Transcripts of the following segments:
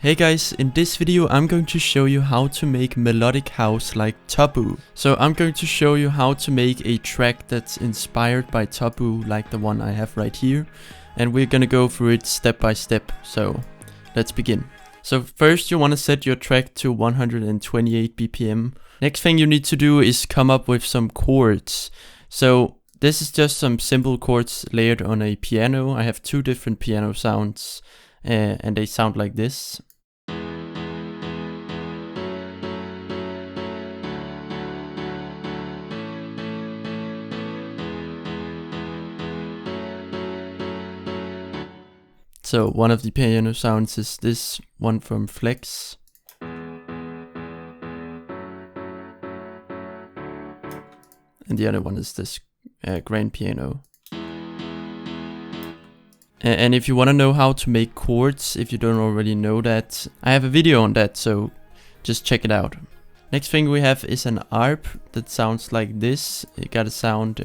Hey guys, in this video I'm going to show you how to make melodic house like Tobu. So I'm going to show you how to make a track that's inspired by Tobu like the one I have right here. And we're gonna go through it step by step, so let's begin. So first you want to set your track to 128 BPM. Next thing you need to do is come up with some chords. So this is just some simple chords layered on a piano. I have two different piano sounds and they sound like this. So one of the piano sounds is this one from Flex. And the other one is this grand piano. And if you want to know how to make chords, if you don't already know that, I have a video on that, so just check it out. Next thing we have is an arp that sounds like this. It got a sound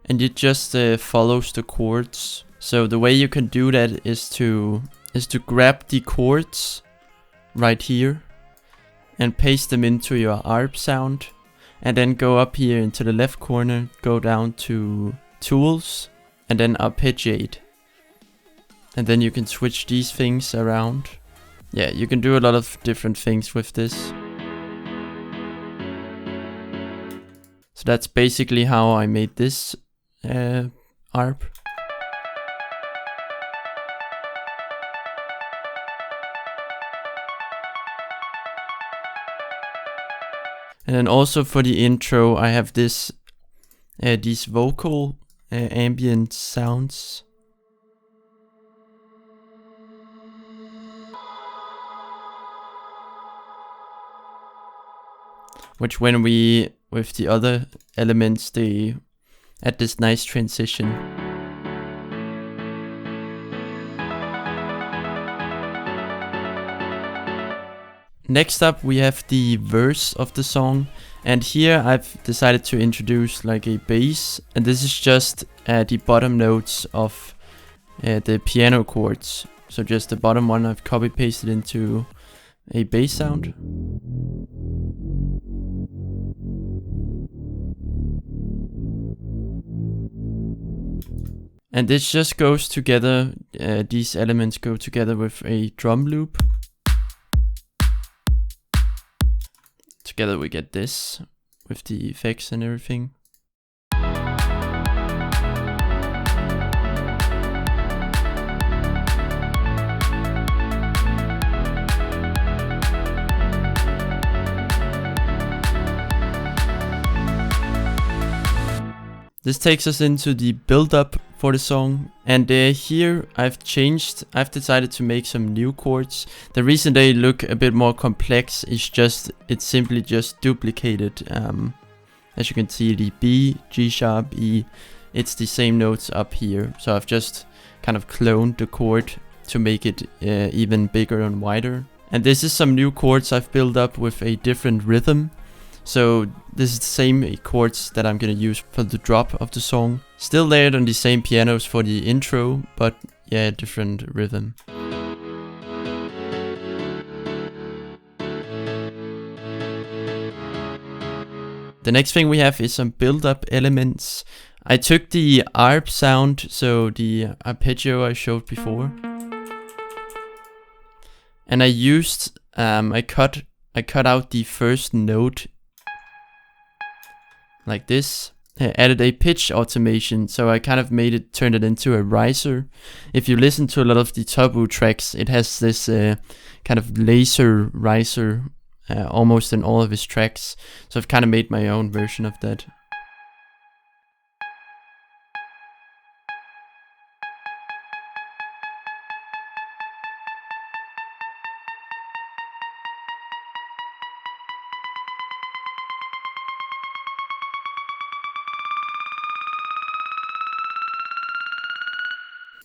and it just follows the chords. So the way you can do that is to grab the chords right here and paste them into your arp sound, and then go up here into the left corner, go down to tools and then arpeggiate, and then you can switch these things around. Yeah, you can do a lot of different things with this. So that's basically how I made this arp. And then also for the intro I have this these vocal ambient sounds. Which when we with the other elements they add this nice transition. Next up we have the verse of the song, and here I've decided to introduce like a bass, and this is just the bottom notes of the piano chords. So just the bottom one I've copy pasted into a bass sound. And this just goes together, these elements go together with a drum loop. Together we get this, with the effects and everything. This takes us into the build-up for the song, and here I've decided to make some new chords. The reason they look a bit more complex is it's simply just duplicated. As you can see, the B, G sharp, E, it's the same notes up here. So I've just kind of cloned the chord to make it even bigger and wider. And this is some new chords I've built up with a different rhythm. So this is the same chords that I'm gonna use for the drop of the song. Still layered on the same pianos for the intro, but yeah, different rhythm. The next thing we have is some build-up elements. I took the arp sound, so the arpeggio I showed before, and I used I cut out the first note like this. I added a pitch automation, so I kind of turned it into a riser. If you listen to a lot of the Tobu tracks, it has this kind of laser riser almost in all of his tracks. So I've kind of made my own version of that.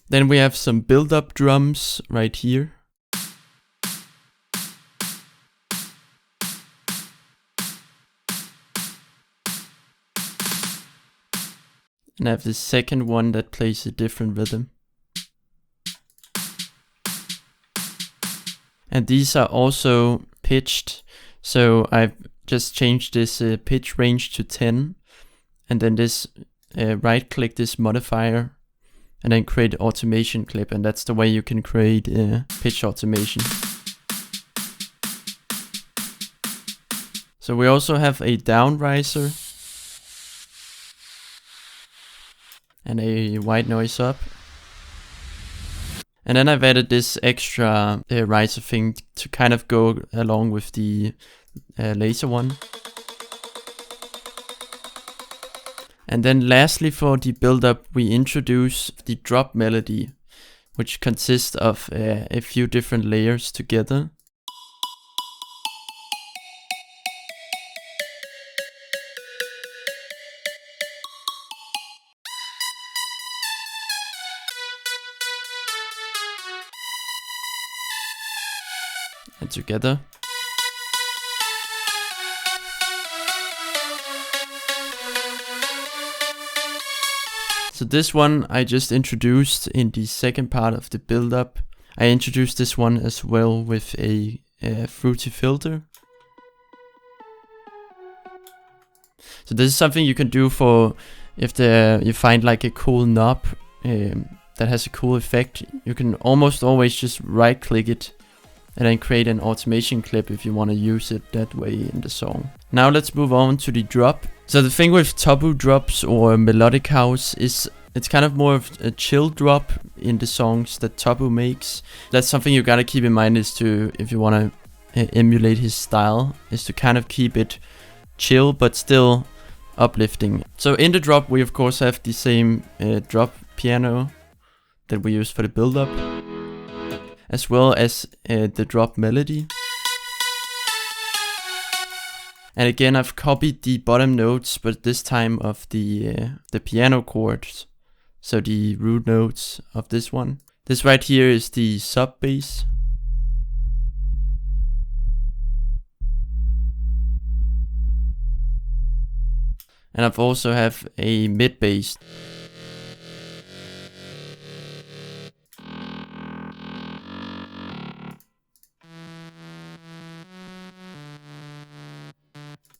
Then we have some build-up drums right here. And I have the second one that plays a different rhythm. And these are also pitched, so I've just changed this pitch range to 10, and then this right click this modifier and then create automation clip, and that's the way you can create pitch automation. So we also have a down riser and a white noise up. And then I've added this extra riser thing to kind of go along with the laser one. And then lastly, for the build-up, we introduce the drop melody, which consists of a few different layers together. And together. So this one I just introduced in the second part of the build-up. I introduced this one as well with a fruity filter. So this is something you can do for if you find like a cool knob that has a cool effect. You can almost always just right click it and then create an automation clip if you want to use it that way in the song. Now let's move on to the drop. So the thing with Tobu drops or Melodic House is it's kind of more of a chill drop in the songs that Tobu makes. That's something you gotta keep in mind, is to, if you want to emulate his style, is to kind of keep it chill but still uplifting. So in the drop we of course have the same drop piano that we use for the build-up, as well as the drop melody. And again, I've copied the bottom notes, but this time of the piano chords. So the root notes of this one. This right here is the sub bass. And I've also have a mid bass.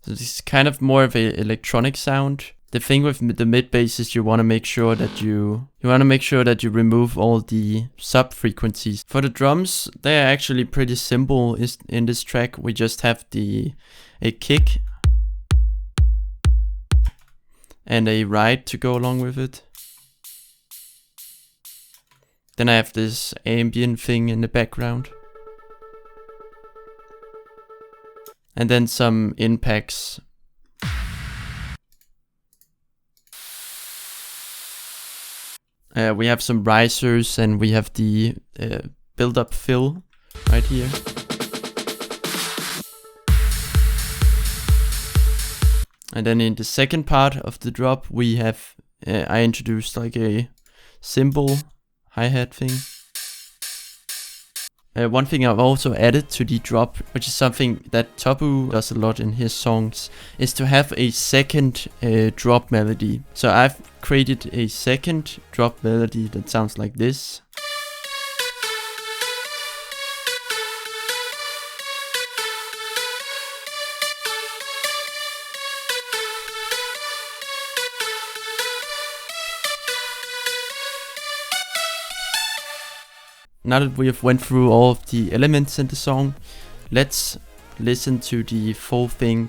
So this is kind of more of an electronic sound. The thing with the mid bass is you want to make sure that you remove all the sub frequencies. For the drums, they are actually pretty simple. In this track, we just have a kick and a ride to go along with it. Then I have this ambient thing in the background. And then some impacts. We have some risers and we have the build-up fill right here. And then in the second part of the drop we have, I introduced like a cymbal hi-hat thing. One thing I've also added to the drop, which is something that Tobu does a lot in his songs, is to have a second drop melody. So I've created a second drop melody that sounds like this. Now that we have went through all of the elements in the song, let's listen to the full thing